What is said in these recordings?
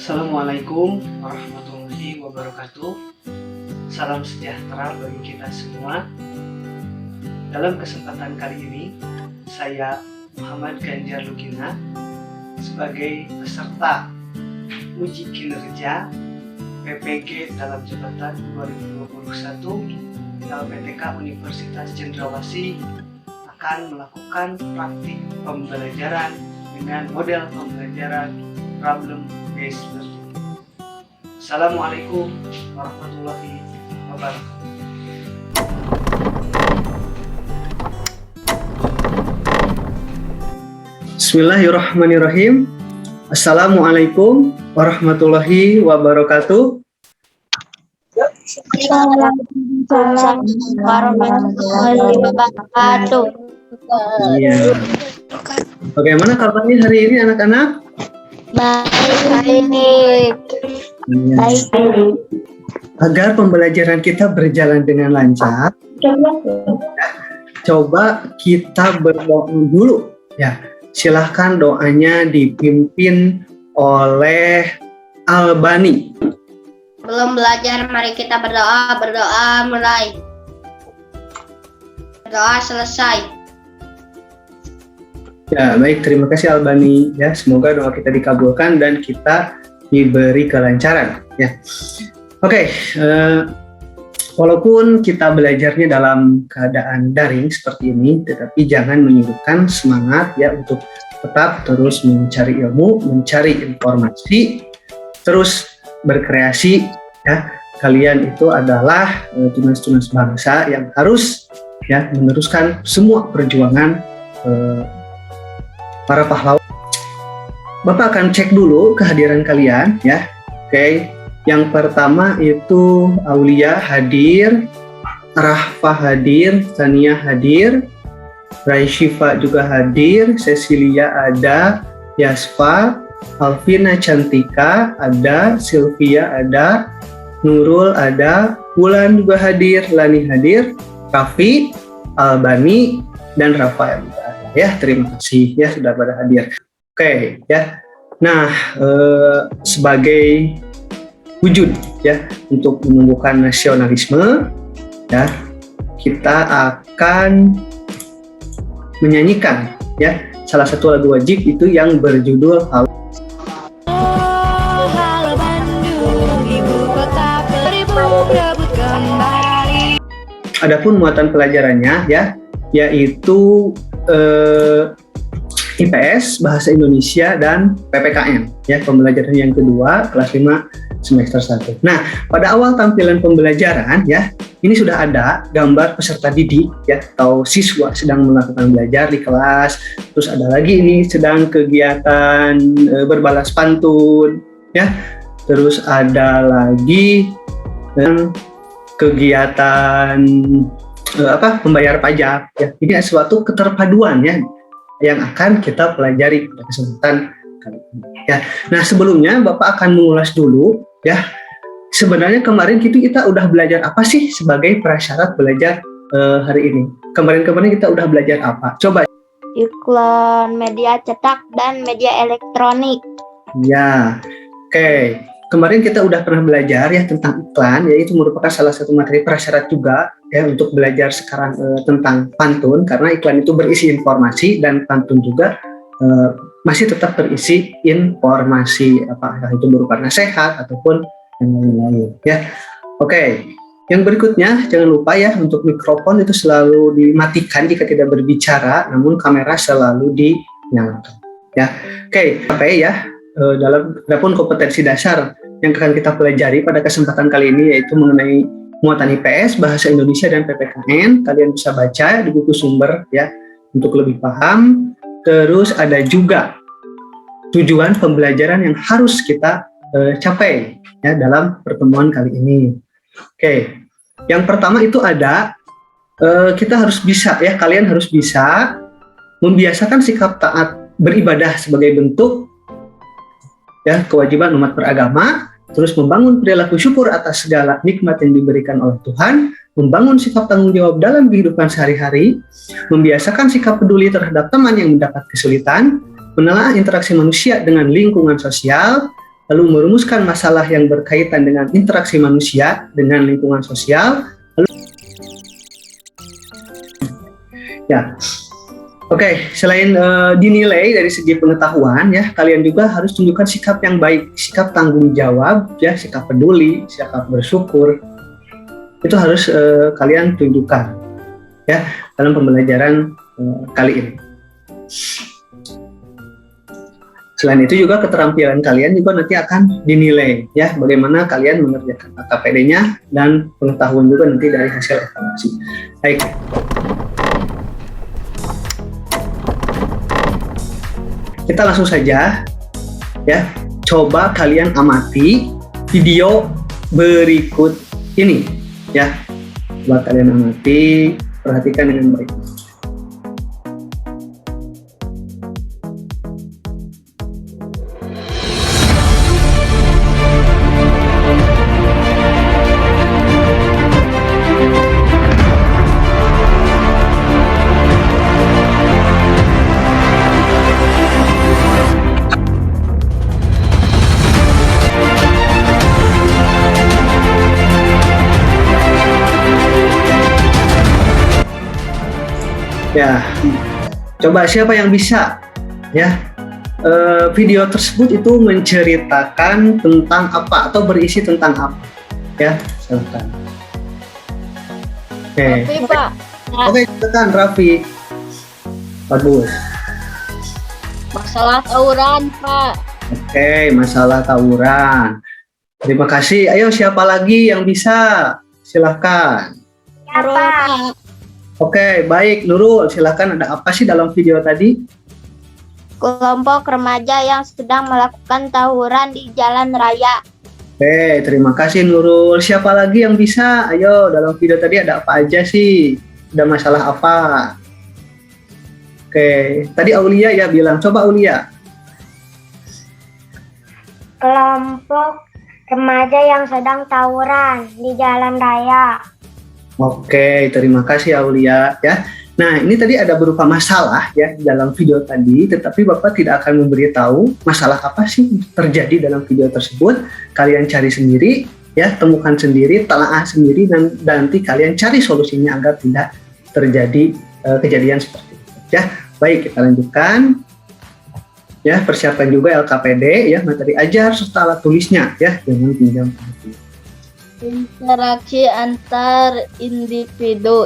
Assalamualaikum warahmatullahi wabarakatuh. Salam sejahtera bagi kita semua. Dalam kesempatan kali ini, saya Muhammad Ganjar Lugina sebagai peserta uji kinerja PPG dalam jabatan 2021 LPTK Universitas Cendrawasih akan melakukan praktik pembelajaran dengan model pembelajaran problem based learning. Assalamualaikum warahmatullahi wabarakatuh. Bismillahirrahmanirrahim. Assalamualaikum warahmatullahi wabarakatuh. Waalaikumsalam warahmatullahi wabarakatuh. Iya. Bagaimana kabarnya hari ini anak-anak? Baik. Baik. Agar pembelajaran kita berjalan dengan lancar, coba kita berdoa dulu ya. Silahkan doanya dipimpin oleh Albani. Belum belajar, mari kita berdoa. Berdoa mulai. Berdoa selesai. Ya, baik, terima kasih Albani ya. Semoga doa kita dikabulkan dan kita diberi kelancaran ya. Oke, walaupun kita belajarnya dalam keadaan daring seperti ini, tetapi jangan menyurutkan semangat ya untuk tetap terus mencari ilmu, mencari informasi, terus berkreasi ya. Kalian itu adalah tunas-tunas bangsa yang harus ya meneruskan semua perjuangan para pahlawan. Bapak akan cek dulu kehadiran kalian ya. Oke, yang pertama itu Aulia hadir, Rahfa hadir, Tania hadir, Raishifa juga hadir, Cecilia ada, Yasfa, Alvina Cantika ada, Sylvia ada, Nurul ada, Wulan juga hadir, Lani hadir, Raffi, Albani, dan Rafael juga ada. Ya, terima kasih ya sudah pada hadir. Oke ya. Nah, sebagai wujud ya untuk menumbuhkan nasionalisme ya, kita akan menyanyikan ya salah satu lagu wajib itu yang berjudul Adapun muatan pelajarannya ya yaitu IPS, Bahasa Indonesia, dan PPKN ya, pembelajaran yang kedua kelas 5 semester 1. Nah, pada awal tampilan pembelajaran ya, ini sudah ada gambar peserta didik ya atau siswa sedang melakukan belajar di kelas. Terus ada lagi ini sedang kegiatan berbalas pantun ya. Terus ada lagi kegiatan membayar pajak ya. Ini suatu keterpaduan ya yang akan kita pelajari pada kesempatan kali ini ya. Nah, sebelumnya Bapak akan mengulas dulu ya. Sebenarnya kemarin kita udah belajar apa sih sebagai prasyarat belajar hari ini? Kemarin kita udah belajar apa? Coba. Iklan media cetak dan media elektronik. Ya. Oke. Kemarin kita udah pernah belajar ya tentang iklan, yaitu merupakan salah satu materi prasyarat juga ya untuk belajar sekarang tentang pantun, karena iklan itu berisi informasi dan pantun juga masih tetap berisi informasi, apakah itu berupa nasihat ataupun yang lain-lain ya. Oke, yang berikutnya jangan lupa ya untuk mikrofon itu selalu dimatikan jika tidak berbicara, namun kamera selalu dinyalakan ya. Oke, sampai ya. Adapun kompetensi dasar yang akan kita pelajari pada kesempatan kali ini yaitu mengenai muatan IPS, Bahasa Indonesia, dan PPKN. Kalian bisa baca di buku sumber ya untuk lebih paham. Terus ada juga tujuan pembelajaran yang harus kita capai ya dalam pertemuan kali ini. Oke, yang pertama itu ada kita harus bisa ya, kalian harus bisa membiasakan sikap taat beribadah sebagai bentuk ya kewajiban umat beragama, terus membangun perilaku syukur atas segala nikmat yang diberikan oleh Tuhan, membangun sikap tanggung jawab dalam kehidupan sehari-hari, membiasakan sikap peduli terhadap teman yang mendapat kesulitan, menelaah interaksi manusia dengan lingkungan sosial, lalu merumuskan masalah yang berkaitan dengan interaksi manusia dengan lingkungan sosial. Ya, oke. Selain dinilai dari segi pengetahuan, ya, kalian juga harus tunjukkan sikap yang baik, sikap tanggung jawab, ya, sikap peduli, sikap bersyukur. Itu harus kalian tunjukkan, ya, dalam pembelajaran kali ini. Selain itu juga keterampilan kalian juga nanti akan dinilai, ya, bagaimana kalian mengerjakan KPD-nya dan pengetahuan juga nanti dari hasil evaluasi. Baik. Kita langsung saja, ya. Coba kalian amati video berikut ini, ya. Coba kalian amati, perhatikan dengan baik. Ya, coba siapa yang bisa, ya, video tersebut itu menceritakan tentang apa atau berisi tentang apa, ya, silakan. Tapi Pak, Oke, silakan Raffi. Bagus. masalah tawuran Pak. Oke, masalah tawuran. Terima kasih. Ayo, siapa lagi yang bisa? Silahkan. Pak. Oke, baik. Nurul, silahkan. Ada apa sih dalam video tadi? Kelompok remaja yang sedang melakukan tawuran di jalan raya. Oke, terima kasih Nurul. Siapa lagi yang bisa? Ayo, dalam video tadi ada apa aja sih? Ada masalah apa? Oke, tadi Aulia ya bilang. Coba Aulia. Kelompok remaja yang sedang tawuran di jalan raya. Oke, terima kasih Aulia ya. Nah, ini tadi ada berupa masalah ya dalam video tadi, tetapi Bapak tidak akan memberitahu masalah apa sih terjadi dalam video tersebut. Kalian cari sendiri ya, temukan sendiri, telaah sendiri, dan nanti kalian cari solusinya agar tidak terjadi kejadian seperti itu ya. Baik, kita lanjutkan. Ya, persiapkan juga LKPD ya, materi ajar serta alat tulisnya ya, jangan pinjam. Interaksi antar individu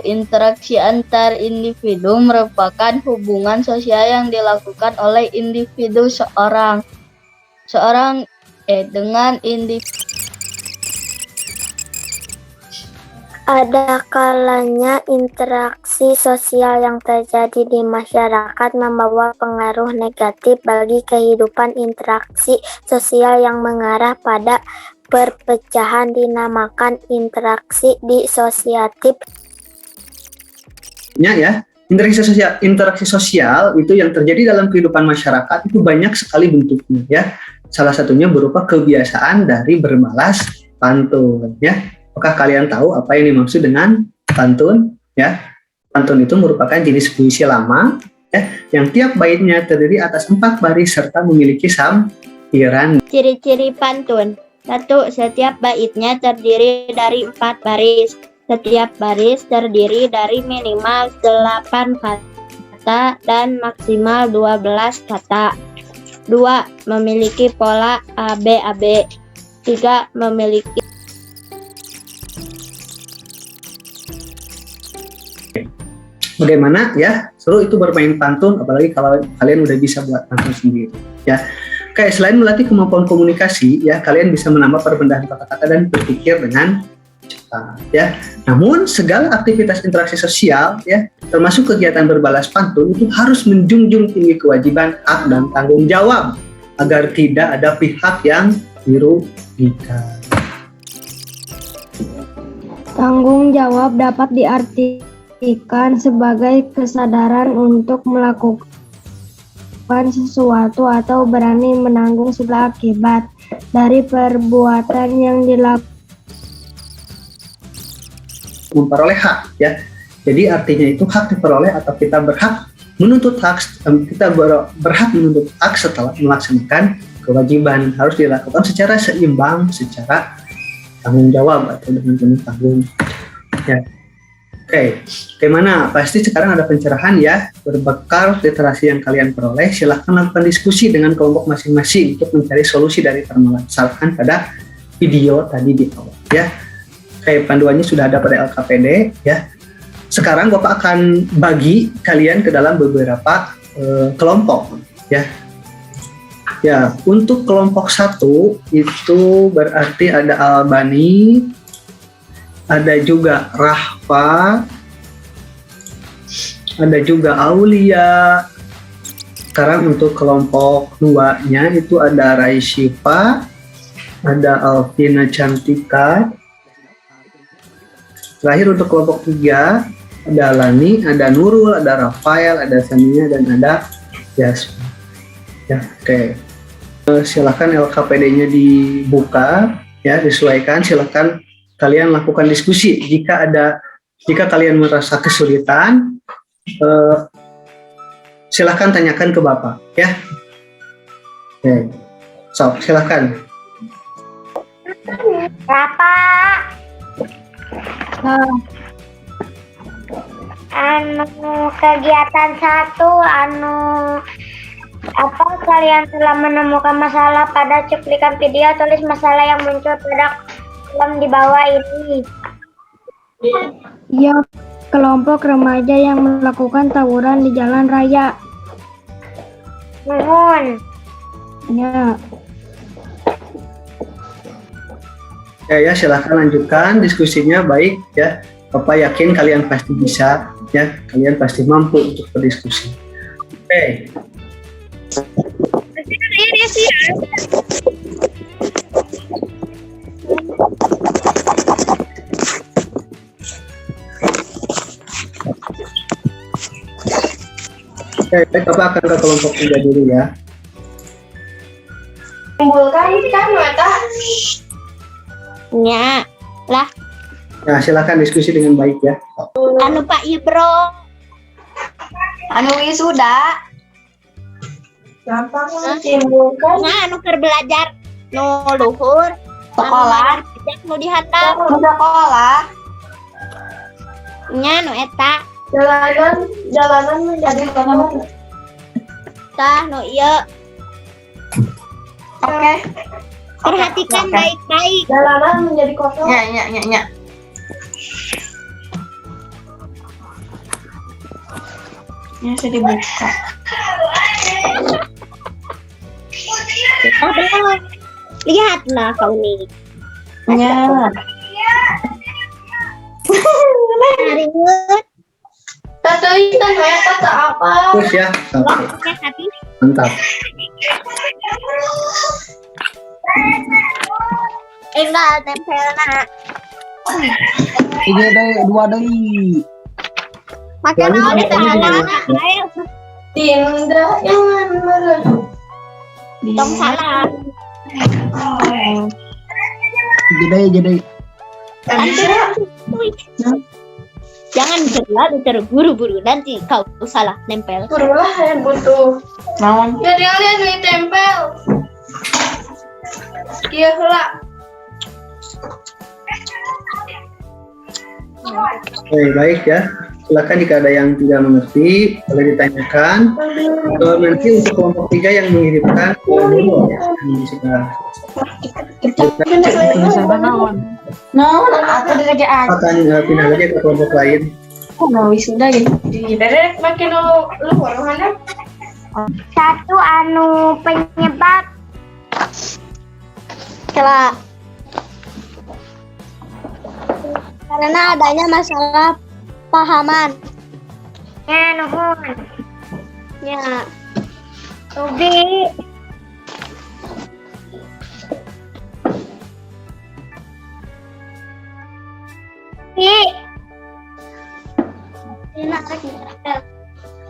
merupakan hubungan sosial yang dilakukan oleh individu dengan individu. Ada kalanya interaksi sosial yang terjadi di masyarakat membawa pengaruh negatif bagi kehidupan. Interaksi sosial yang mengarah pada perpecahan dinamakan interaksi disosiatif. Ya, interaksi sosial itu yang terjadi dalam kehidupan masyarakat itu banyak sekali bentuknya ya. Salah satunya berupa kebiasaan dari berbalas pantun ya. Apakah kalian tahu apa yang dimaksud dengan pantun ya? Pantun itu merupakan jenis puisi lama ya, yang tiap baitnya terdiri atas 4 baris serta memiliki sampiran. Ciri-ciri pantun. 1. Setiap baitnya terdiri dari 4 baris. Setiap baris terdiri dari minimal 8 kata dan maksimal 12 kata. 2. Memiliki pola ABAB. 3. Memiliki Bagaimana ya? Seru itu bermain pantun, apalagi kalau kalian udah bisa buat pantun sendiri ya. Oke, selain melatih kemampuan komunikasi ya, kalian bisa menambah perbendaharaan kata-kata dan berpikir dengan cepat ya. Namun segala aktivitas interaksi sosial ya, termasuk kegiatan berbalas pantun itu harus menjunjung tinggi kewajiban, hak dan tanggung jawab agar tidak ada pihak yang dirugikan. Tanggung jawab dapat diartikan sebagai kesadaran untuk melakukan sesuatu atau berani menanggung segala akibat dari perbuatan yang dilakukan. Memperoleh hak ya. Jadi artinya itu hak diperoleh atau kita berhak menuntut hak, kita berhak menuntut hak setelah melaksanakan kewajiban, harus dilakukan secara seimbang, secara tanggung jawab atau dengan penuh tanggung. Ya. Oke, bagaimana? Pasti sekarang ada pencerahan ya. Berbekal literasi yang kalian peroleh, silahkan lakukan diskusi dengan kelompok masing-masing untuk mencari solusi dari permasalahan pada video tadi di awal ya. Oke, panduannya sudah ada pada LKPD ya. Sekarang Bapak akan bagi kalian ke dalam beberapa kelompok ya. Ya, untuk kelompok 1 itu berarti ada Albani, ada juga Rahfa, ada juga Aulia. Sekarang untuk kelompok 2-nya itu ada Raisyifa, ada Alvina Cantika. Terakhir untuk kelompok 3 ada Lani, ada Nurul, ada Rafael, ada Sania, dan ada Yasmin. Ya, oke. Silakan LKPD-nya dibuka, ya, disesuaikan. Silakan kalian lakukan diskusi. Jika kalian merasa kesulitan, silakan tanyakan ke Bapak, ya. Oke. So, silakan. Bapak, kegiatan 1, apa kalian telah menemukan masalah pada cuplikan video? Tulis masalah yang muncul pada kolom di bawah ini. Ya, kelompok remaja yang melakukan tawuran di jalan raya. Nuhun. Ya, Ya, silahkan lanjutkan diskusinya. Baik ya, Bapak yakin kalian pasti bisa ya, kalian pasti mampu untuk berdiskusi. Oke. Oke, Bapak akan ke kelompok 3 dulu ya. Kumpulkan kan mata. Nya, lah, Nah, silakan diskusi dengan baik ya. anu Pak Ibro, Anu wisuda. Gampang timbulkan. nah anu keur belajar nu luhur, Sekolah. nu dihandap, Sekolah. nya nu eta, Jalanan menjadi kotor. tah nu ieu. Oke. Perhatikan Oke. baik-baik. Jalanan menjadi kotor. Ya. Ya, sudah dibuka. Oh, belum. Lihatlah kau nih. Ya. Haringeut, Tadi kan kata apa? Terus ya, oke. waktunya habis. Mantap. Enggal tempelna. Tiga deh, dua deh. Makan Lalu naon kalau teh kamu halang. gimana? Ayo, Tinda jangan marah. tong salah. Tiga deh. Uy. Jangan berlalu terburu-buru, nanti kau salah nempel. Kurulah yang butuh. Naon? Jadi kalian ditempel. Iya heula. Oke, baik ya. Silakan jika ada yang tidak mengerti, boleh ditanyakan. Nanti untuk kelompok 3 yang mengirimkan ya, ini sudah Naon? Aku kerjaan. akan pindah lagi ke kelompok lain. Mau wisuda gitu. Jadi makin lu mana? 1 anu penyebab Celah. Karena adanya masalah pahaman. ya nuhun. Ya, Tubi.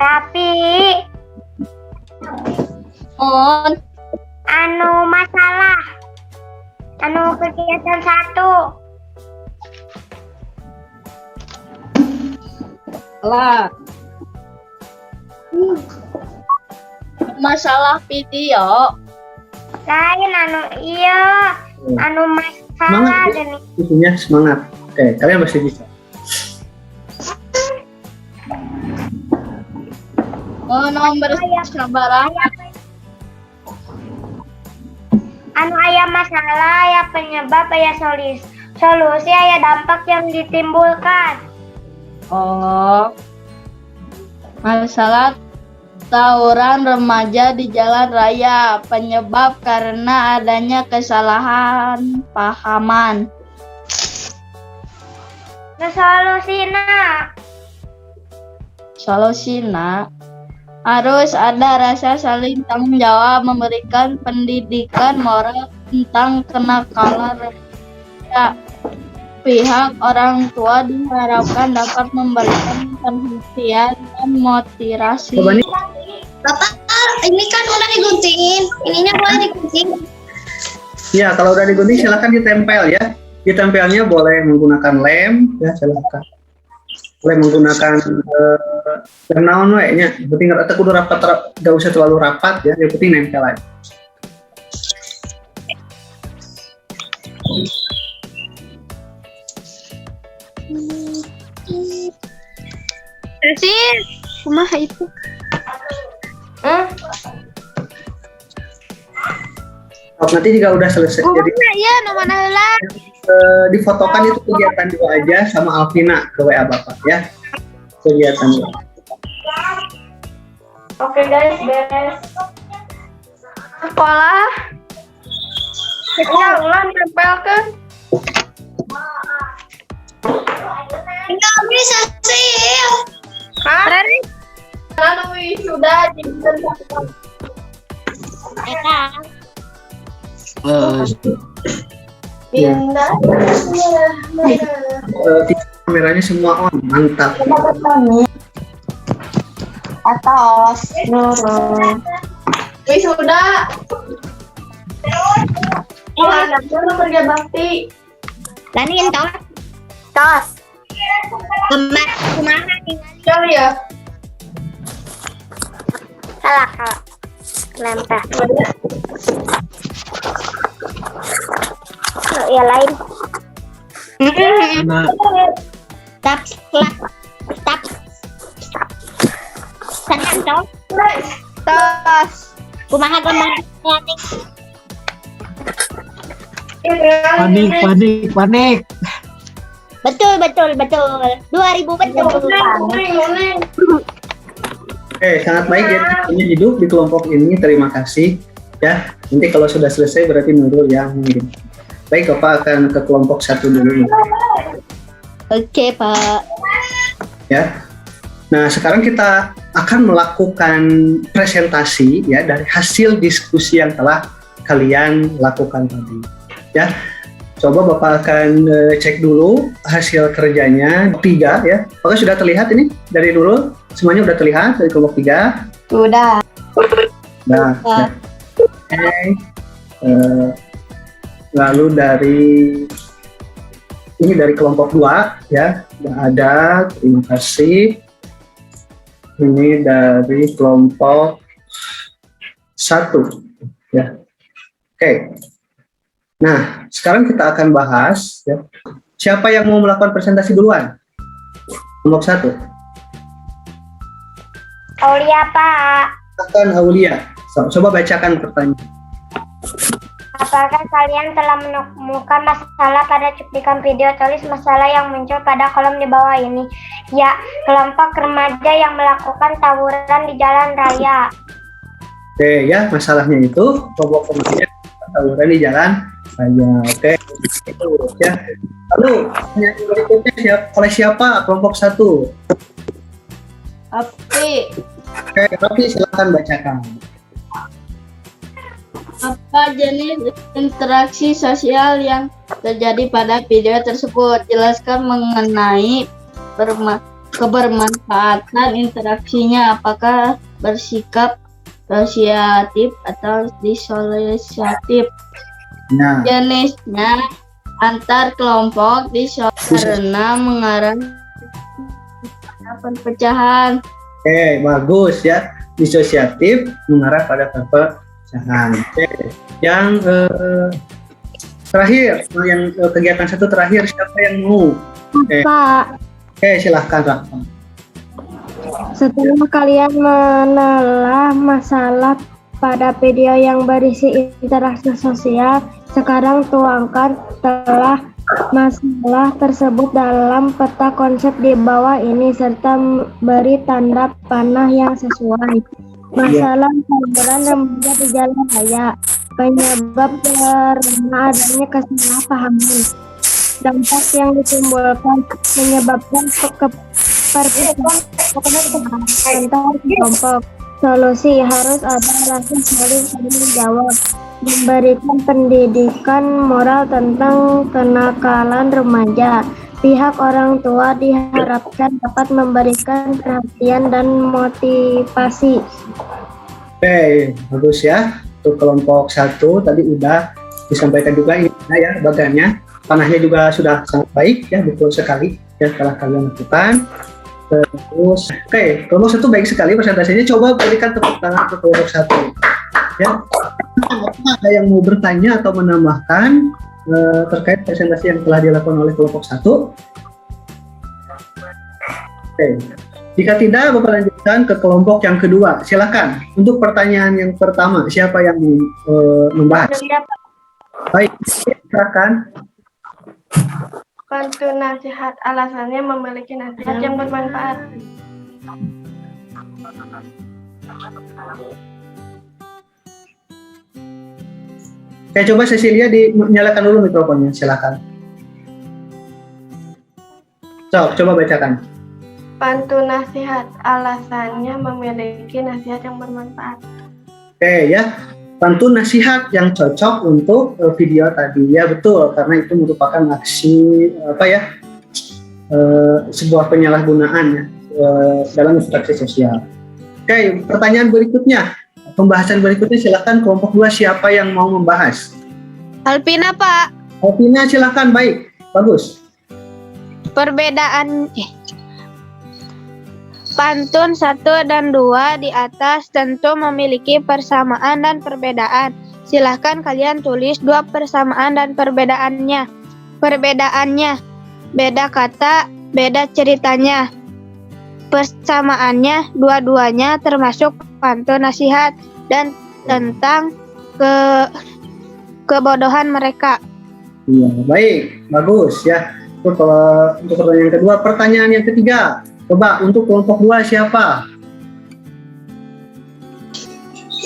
Tapi on. anu masalah anu kegiatan 1 Lah. Masalah video Lain anu iya, anu masalah Semangat, Bu. gini. Itunya semangat. Oke, kalian masih bisa. Nomor sabaran. Anu aya masalah, aya penyebab, aya solusi, aya dampak yang ditimbulkan. Oh, masalah tawuran remaja di jalan raya, penyebab karena adanya kesalahan pahaman. Solusinya harus ada rasa saling tanggung jawab, memberikan pendidikan moral tentang kenakalan remaja. Pihak orang tua diharapkan dapat memberikan pengertian dan motivasi. Coba nih. Bapak, ini kan udah digunting. Ininya boleh digunting. Ya, kalau udah digunting silakan ditempel ya. Ditempelnya boleh menggunakan lem, ya silakan. Boleh menggunakan lem naon we nya. Penting rata kudu rapat, gak usah terlalu rapat ya. Yang penting nempel aja. Kumaha itu? Nanti jika udah selesai, jadi Iya, nu mana heula? difotokan itu kegiatan dua aja sama Alvina ke WA Bapak ya. Kegiatan dua. Oke guys, beres. Sekolah. Ya, ulang tempelkan. Enggak bisa sih. Hah? Lalu sudah Ya. Kameranya semua on, mantap. atas nurun. Sudah. Kerja bakti. Lanin tos. Tos. Kumaha nih? Coba ya. Salah. Nempel. Ya lain. Stop. Sangat tos. Tos. Kumaha gambar Panik. Betul. 2000 betul. Sangat baik ya ini hidup di kelompok ini. Terima kasih ya. Nanti kalau sudah selesai berarti Nurul yang mengirim. Baik, Bapak akan ke kelompok 1 dulu Oke, Pak. ya. Nah, sekarang kita akan melakukan presentasi ya dari hasil diskusi yang telah kalian lakukan tadi. Ya, coba Bapak akan cek dulu hasil kerjanya 3 ya. Apakah sudah terlihat ini dari Nurul? Semuanya sudah terlihat dari kelompok 3? Sudah. Nah, ya. Oke. Lalu dari kelompok 2 ya, sudah ada. Terima kasih. Ini dari kelompok 1 ya. Oke. Nah, sekarang kita akan bahas ya. Siapa yang mau melakukan presentasi duluan? Kelompok 1. Aulia, Pak. Akan Aulia. Coba bacakan pertanyaan. Apakah kalian telah menemukan masalah pada cuplikan video? Tulis masalah yang muncul pada kolom di bawah ini. Ya, kelompok remaja yang melakukan tawuran di jalan raya. Oke ya, masalahnya itu kelompok remaja tawuran di jalan raya. Oke, itu ya. Lalu yang berikutnya oleh siapa? Kelompok 1. Api. Oke, Raffi silakan bacakan. Apa jenis interaksi sosial yang terjadi pada video tersebut? Jelaskan mengenai kebermanfaatan interaksinya. Apakah bersikap asosiatif atau disosiatif? Nah, Jenisnya antar kelompok karena mengarah pada perpecahan. oke, bagus ya. Disosiatif mengarah pada perpecahan. Jangan. Oke. Yang terakhir, yang kegiatan satu terakhir, siapa yang mau? Pak, Oke, silahkan Rafa. setelah kalian menelaah masalah pada video yang berisi interaksi sosial, sekarang tuangkan telah masalah tersebut dalam peta konsep di bawah ini serta beri tanda panah yang sesuai. Masalah tawuran remaja di jalan raya, penyebab karena adanya kesalahpahaman, dampak yang ditimbulkan menyebabkan perpecahan antar kelompok. Solusi harus ada rasa saling menjawab, memberikan pendidikan moral tentang kenakalan remaja. Pihak orang tua diharapkan dapat memberikan perhatian dan motivasi. Oke, bagus ya. Untuk kelompok 1 tadi udah disampaikan juga ini ya bagannya. Panahnya juga sudah sangat baik ya, betul sekali ya telah kalian lakukan. Terus, oke, kelompok 1 baik sekali presentasinya. Coba berikan tepuk tangan ke kelompok 1. Ya, ada yang mau bertanya atau menambahkan terkait presentasi yang telah dilakukan oleh kelompok 1? Oke, jika tidak, Bapak lanjutkan ke kelompok yang kedua. Silakan. Untuk pertanyaan yang pertama, siapa yang membahas? Baik, silakan. Bantu nasihat, alasannya memiliki nasihat yang bermanfaat. Oke, coba Cecilia nyalakan dulu mikrofonnya, silakan. Coba bacakan. Bantu nasihat, alasannya memiliki nasihat yang bermanfaat. Oke ya, bantu nasihat yang cocok untuk video tadi ya, betul, karena itu merupakan aksi sebuah penyalahgunaan ya dalam interaksi sosial. Oke, pertanyaan berikutnya, pembahasan berikutnya silakan kelompok 2, siapa yang mau membahas? Alpina, Pak. Alpina, silakan. Baik, bagus. Perbedaan pantun 1 dan 2 di atas tentu memiliki persamaan dan perbedaan. Silahkan kalian tulis 2 persamaan dan perbedaannya. Perbedaannya, beda kata, beda ceritanya. Persamaannya, dua-duanya termasuk pantun nasihat dan tentang kebodohan mereka. Iya, baik, bagus ya. Untuk pertanyaan yang kedua, pertanyaan yang ketiga. Coba untuk kelompok 2 siapa?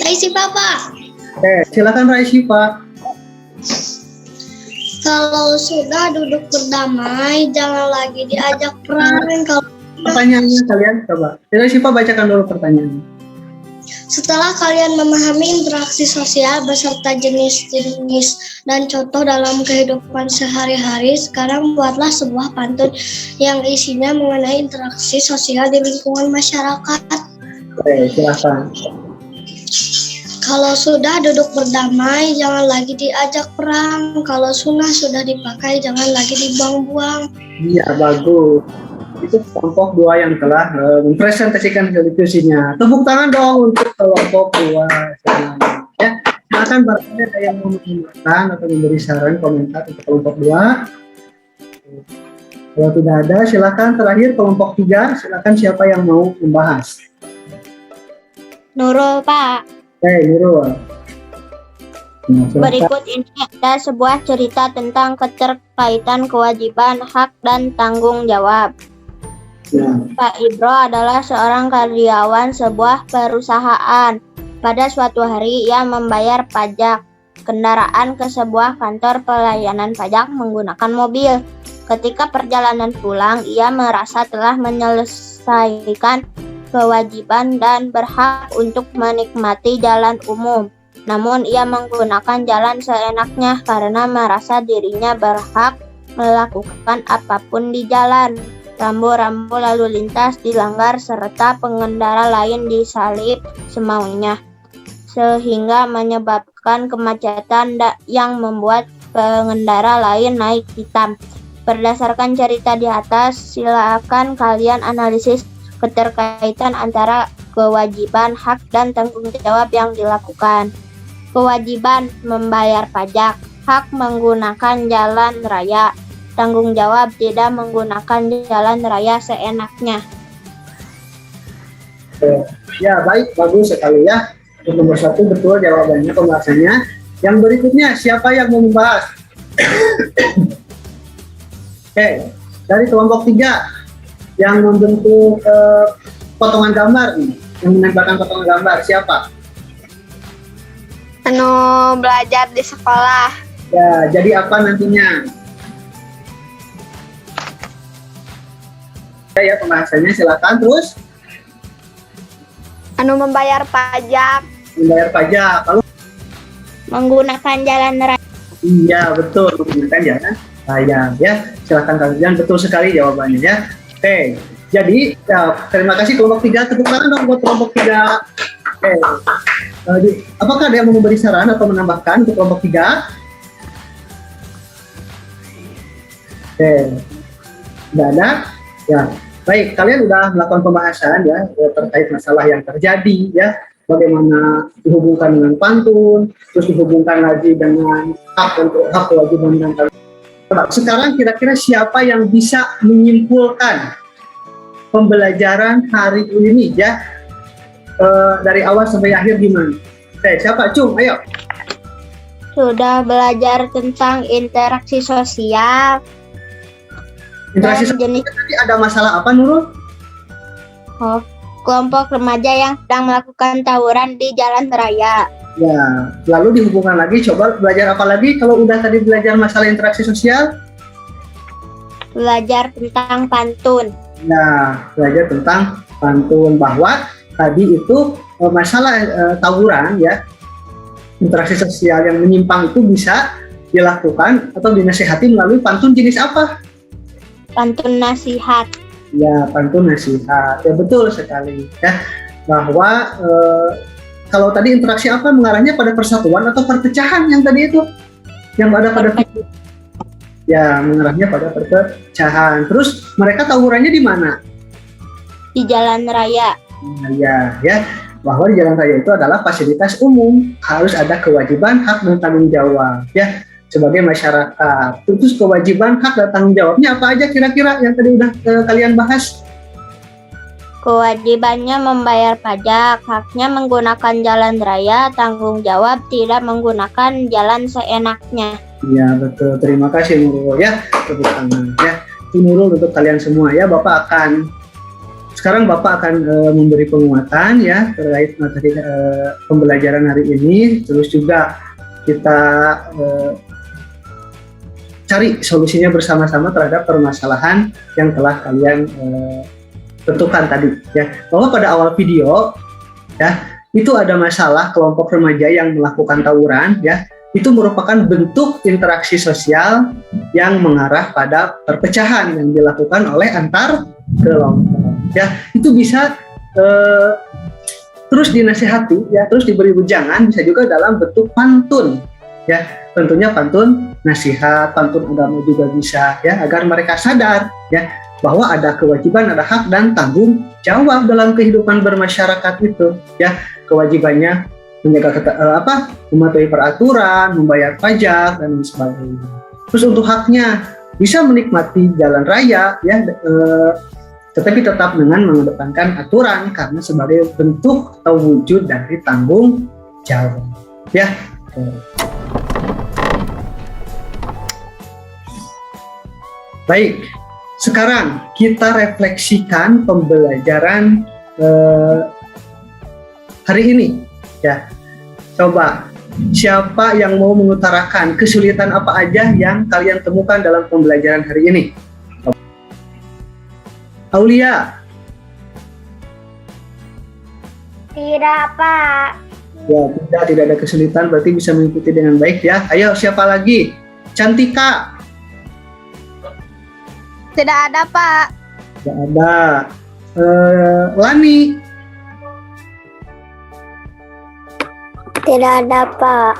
Raisi Papa. Oke, silakan Raisi, Pak. Kalau sudah duduk berdamai, jangan lagi diajak perang. Kalau Pertanyaannya kalian coba. Raisi, Pak, bacakan dulu pertanyaannya. setelah kalian memahami interaksi sosial beserta jenis-jenis dan contoh dalam kehidupan sehari-hari, sekarang buatlah sebuah pantun yang isinya mengenai interaksi sosial di lingkungan masyarakat. Oke, silakan. Kalau sudah duduk berdamai, jangan lagi diajak perang. Kalau sunnah sudah dipakai, jangan lagi dibuang-buang. Iya, bagus. Itu kelompok 2 yang telah mempresentasikan diskusinya. Tepuk tangan dong untuk kelompok 2. Ya, silakan barangkali ada yang mau menambahkan atau memberi saran komentar untuk kelompok 2. Kalau tidak ada, silakan terakhir kelompok 3. Silakan siapa yang mau membahas. Nurul, Pak. Oke, Nurul. Nah, silakan. Berikut ini ada sebuah cerita tentang keterkaitan kewajiban, hak, dan tanggung jawab. Ya. Pak Ibro adalah seorang karyawan sebuah perusahaan. Pada suatu hari ia membayar pajak kendaraan ke sebuah kantor pelayanan pajak menggunakan mobil. Ketika perjalanan pulang, ia merasa telah menyelesaikan kewajiban dan berhak untuk menikmati jalan umum. Namun ia menggunakan jalan seenaknya karena merasa dirinya berhak melakukan apapun di jalan. Rambu-rambu lalu lintas dilanggar serta pengendara lain disalip semaunya, sehingga menyebabkan kemacetan yang membuat pengendara lain naik hitam. Berdasarkan cerita di atas, silakan kalian analisis keterkaitan antara kewajiban, hak, dan tanggung jawab yang dilakukan. kewajiban membayar pajak, hak menggunakan jalan raya, tanggung jawab tidak menggunakan jalan raya seenaknya. Ya, baik, bagus sekali ya. Untuk nomor 1 betul jawabannya, pembahasannya. Yang berikutnya, siapa yang mau membahas? Oke, dari kelompok 3 yang membentuk potongan gambar nih, yang menempelkan potongan gambar, siapa? Belajar di sekolah. Ya, jadi apa nantinya? Ya, pembahasannya silakan terus. Membayar pajak. Membayar pajak, lalu Menggunakan jalan raya. iya betul, menggunakan jalan raya ya. Silakan kalian, betul sekali jawabannya ya. Oke, jadi ya, terima kasih kelompok 3, tepuk tangan dong buat kelompok 3. Oke, apakah ada yang mau memberi saran atau menambahkan untuk kelompok 3? Oke, tidak ada. Ya, baik, kalian sudah melakukan pembahasan ya terkait masalah yang terjadi ya. Bagaimana dihubungkan dengan pantun, terus dihubungkan lagi dengan hak kewajiban dan tanggung. Sekarang kira-kira siapa yang bisa menyimpulkan pembelajaran hari ini ya, dari awal sampai akhir gimana? Oke, siapa? Cung, ayo. Sudah belajar tentang interaksi sosial. Interaksi Dan sosial jenis tadi ada masalah apa, Nurul? kelompok remaja yang sedang melakukan tawuran di jalan raya. Ya, lalu dihubungkan lagi, coba belajar apa lagi kalau udah tadi belajar masalah interaksi sosial? Belajar tentang pantun. Nah, belajar tentang pantun, bahwa tadi itu masalah tawuran ya, interaksi sosial yang menyimpang itu bisa dilakukan atau dinasihati melalui pantun jenis apa? Pantun nasihat. Ya, pantun nasihat. Ya, betul sekali ya, bahwa kalau tadi interaksi apa mengarahnya pada persatuan atau perpecahan, yang tadi itu yang ada pada ya mengarahnya pada perpecahan. Terus mereka tawurannya di mana? Di jalan raya. Nah, ya, bahwa di jalan raya itu adalah fasilitas umum, harus ada kewajiban, hak dan tanggung jawab ya sebagai masyarakat. Terus kewajiban, hak dan tanggung jawabnya apa aja kira-kira yang tadi udah kalian bahas? Kewajibannya membayar pajak, haknya menggunakan jalan raya, tanggung jawab tidak menggunakan jalan seenaknya. Ya, betul. Terima kasih Nurul ya. Tepuk tangan ya. Itu Nurul untuk kalian semua ya. Sekarang Bapak akan memberi penguatan ya terkait materi pembelajaran hari ini. Terus juga kita cari solusinya bersama-sama terhadap permasalahan yang telah kalian tentukan tadi ya. Bahwa pada awal video ya, itu ada masalah kelompok remaja yang melakukan tawuran ya. Itu merupakan bentuk interaksi sosial yang mengarah pada perpecahan yang dilakukan oleh antar kelompok ya. Itu bisa terus dinasihati ya, terus diberi wejangan, bisa juga dalam bentuk pantun ya. Tentunya pantun nasihat, pantun agama juga bisa ya, agar mereka sadar ya bahwa ada kewajiban, ada hak dan tanggung jawab dalam kehidupan bermasyarakat itu ya. Kewajibannya menjaga mematuhi peraturan, membayar pajak dan sebagainya. Terus untuk haknya bisa menikmati jalan raya ya, tetapi tetap dengan mengedepankan aturan karena sebagai bentuk atau wujud dari tanggung jawab ya. Baik, sekarang kita refleksikan pembelajaran hari ini ya. Coba siapa yang mau mengutarakan kesulitan apa aja yang kalian temukan dalam pembelajaran hari ini? Aulia. Tidak, Pak. Ya, tidak ada kesulitan, berarti bisa mengikuti dengan baik ya. Ayo, siapa lagi? Cantika. Tidak ada, Pak. Tidak ada. Lani. Tidak ada, Pak.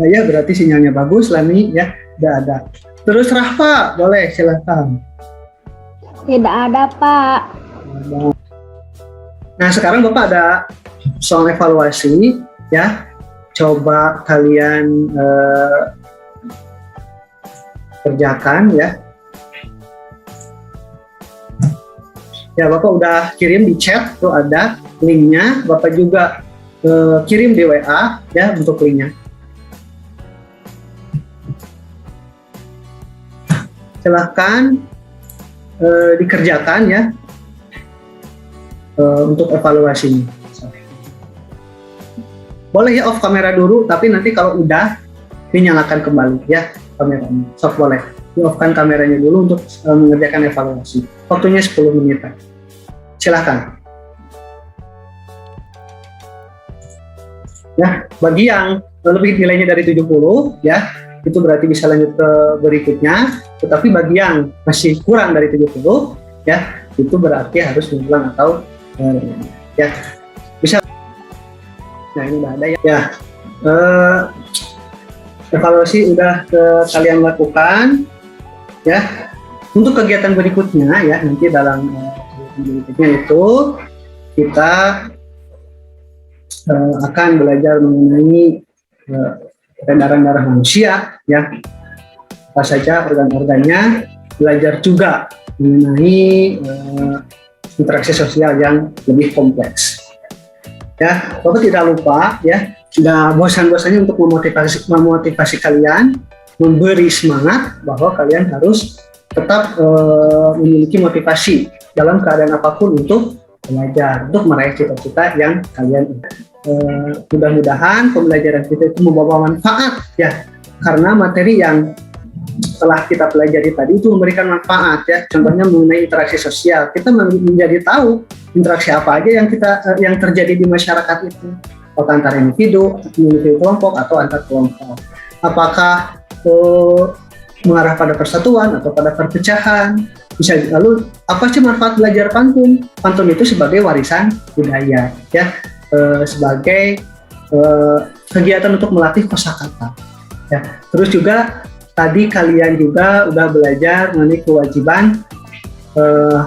Nah, ya, berarti sinyalnya bagus, Lani ya. Tidak ada. Terus Rahfa, boleh silakan. Tidak ada, Pak. Nah, sekarang Bapak ada soal evaluasi ya. coba kalian kerjakan ya. Ya, Bapak udah kirim di chat, tuh ada linknya. Bapak juga kirim di WA ya untuk linknya. Silahkan dikerjakan ya untuk evaluasinya. Boleh ya off kamera dulu, tapi nanti kalau udah dinyalakan kembali ya kameranya. Sok boleh di off-kan kameranya dulu untuk mengerjakan evaluasi. Waktunya 10 menit. Silahkan. Ya, bagi yang lebih nilainya dari 70 ya, itu berarti bisa lanjut ke berikutnya. Tetapi bagi yang masih kurang dari 70 ya, itu berarti harus mengulang atau ya bisa. Nah, ini udah ada ya. Ya, evaluasi udah kalian lakukan ya. Untuk kegiatan berikutnya ya, nanti dalam berikutnya itu kita akan belajar mengenai peredaran darah manusia ya, apa saja organ-organnya, belajar juga mengenai interaksi sosial yang lebih kompleks ya. Bapak tidak lupa ya, tidak bosan-bosannya untuk memotivasi kalian, memberi semangat bahwa kalian harus tetap memiliki motivasi dalam keadaan apapun untuk belajar, untuk meraih cita-cita yang kalian mudah-mudahan pembelajaran kita itu membawa manfaat ya, karena materi yang telah kita pelajari tadi itu memberikan manfaat ya. Contohnya mengenai interaksi sosial, kita menjadi tahu interaksi apa aja yang terjadi di masyarakat itu, apakah antar individu kelompok atau antar kelompok, apakah mengarah pada persatuan atau pada perpecahan. Bisa lalu apa sih manfaat belajar pantun? Pantun itu sebagai warisan budaya ya, sebagai kegiatan untuk melatih kosakata ya. Terus juga tadi kalian juga udah belajar mengenai kewajiban,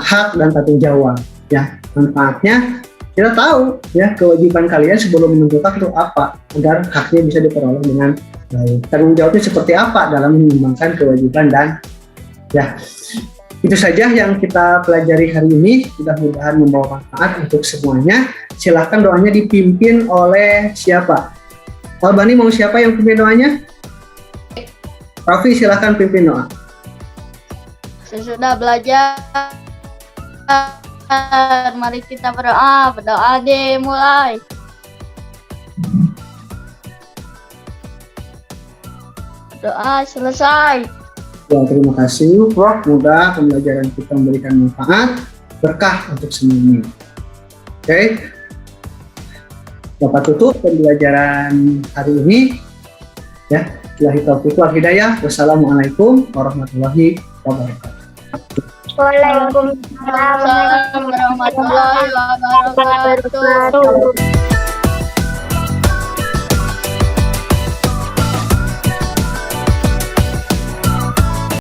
hak dan tanggung jawab ya. Manfaatnya kita tahu ya, kewajiban kalian sebelum menentukan itu apa agar haknya bisa diperoleh dengan baik. Tanggung jawabnya seperti apa dalam mengembangkan kewajiban, dan ya itu saja yang kita pelajari hari ini. Mudah-mudahan membawa manfaat untuk semuanya. Silahkan doanya dipimpin oleh siapa? Pak Bani, mau siapa yang pimpin doanya? Raffi, silahkan pimpin doa. Sesudah belajar, mari kita berdoa. Berdoa dimulai. Doa selesai. Ya, terima kasih Prof. Semoga pembelajaran kita memberikan manfaat, berkah untuk semuanya. Oke. Bapak tutup pembelajaran hari ini. Ya, billahi taufiq wal hidayah. Wassalamualaikum warahmatullahi wabarakatuh. Waalaikumsalam Assalamualaikum warahmatullahi wabarakatuh.